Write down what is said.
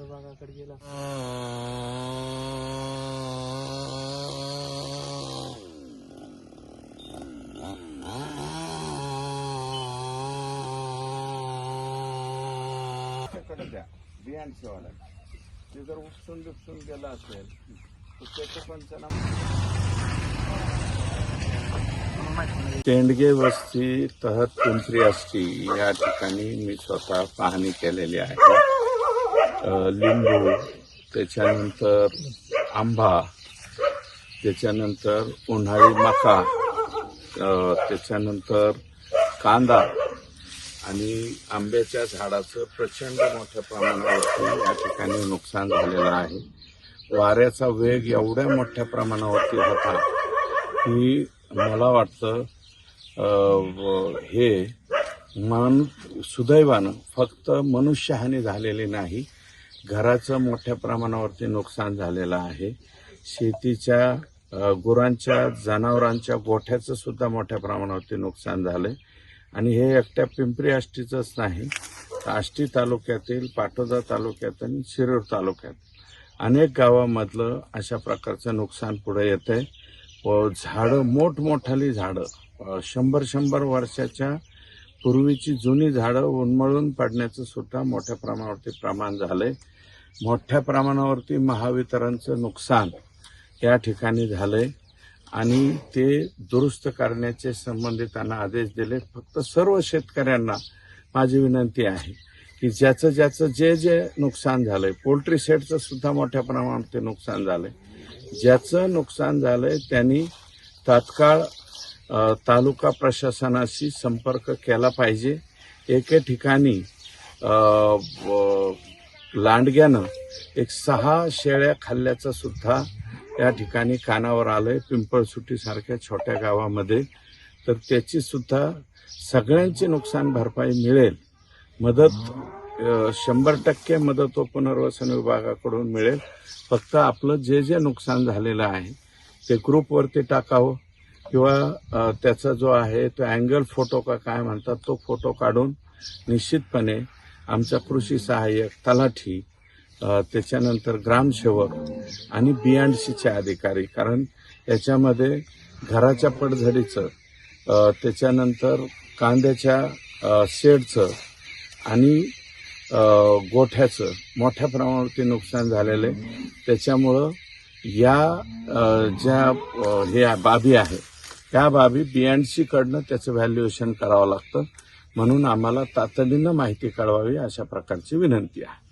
बागाकडे गेला द्या बियाण सेवाला ते जर उपसून बिपसून गेला असेल तर त्याचं पंचनामा तेंडगे वस्ती तहत पिंपरी आष्टी या ठिकाणी मी स्वतः पाहणी केलेली आहे. लिंबू, त्याच्यानंतर आंबा, त्याच्यानंतर उन्हाळी मका, त्याच्यानंतर कांदा आणि आंब्याच्या झाडाचं प्रचंड मोठ्या प्रमाणावरती या ठिकाणी नुकसान झालेलं आहे. वाऱ्याचा वेग एवढ्या मोठ्या प्रमाणावरती होता की मला वाटतं हे सुदैवानं फक्त मनुष्यहानी झालेली नाही, घराचं मोठ्या प्रमाणावरती नुकसान झालेलं आहे. शेतीच्या गुरांच्या जनावरांच्या गोठ्याचं सुद्धा मोठ्या प्रमाणावरती नुकसान झालंय. आणि हे एकट्या पिंपरी आष्टीचंच नाही, आष्टी तालुक्यातील, पाटोदा तालुक्यात आणि शिरूर तालुक्यात अनेक गावामधलं अशा प्रकारचं नुकसान पुढे येतंय. व झाडं, मोठमोठाली झाडं, 100 वर्षाच्या पूर्वीची जुनी झाडं उन्मळून पडण्याचं सुद्धा मोठ्या प्रमाणावरती प्रमाण झालंय. मोठ्या प्रमाणावरती महावितरणचं नुकसान या ठिकाणी झालंय आणि ते दुरुस्त करण्याचे संबंधितांना आदेश दिले. फक्त सर्व शेतकऱ्यांना माझी विनंती आहे की ज्याचं जे नुकसान झालंय, पोल्ट्री शेडचं सुद्धा मोठ्या प्रमाणावरती नुकसान झालंय, ज्याचं नुकसान झालंय त्यांनी तात्काळ तालुका प्रशासनाशी संपर्क केला पाहिजे. एके ठिकाणी लांडग्यानं 6 शेळ्या खाल्ल्याचं सुद्धा या ठिकाणी कानावर आलंय, पिंपळसुटी सारख्या छोट्या गावामध्ये. तर त्याची सुद्धा सगळ्यांची नुकसान भरपाई मिळेल. मदत 100% मदत व पुनर्वसन विभागाकडून मिळेल. फक्त आपलं जे नुकसान झालेलं आहे ते ग्रुपवरती टाकावं किंवा त्याचा जो आहे तो अँगल फोटो का काय म्हणतात तो फोटो काढून निश्चितपणे आमचा कृषी सहाय्यक, तलाठी, त्याच्यानंतर ग्रामसेवक आणि BNCचे अधिकारी, कारण याच्यामध्ये घराच्या पडझडीचं, त्याच्यानंतर कांद्याच्या शेडचं आणि गोठ्याचं मोठ्या प्रमाणावरती नुकसान झालेलं आहे. त्याच्यामुळं ज्या बाबी आहे त्या बाबी BNC कडनं त्याचं व्हॅल्युएशन करावं लागतं. म्हणून आम्हाला तातडीनं माहिती कळवावी अशा प्रकारची विनंती आहे.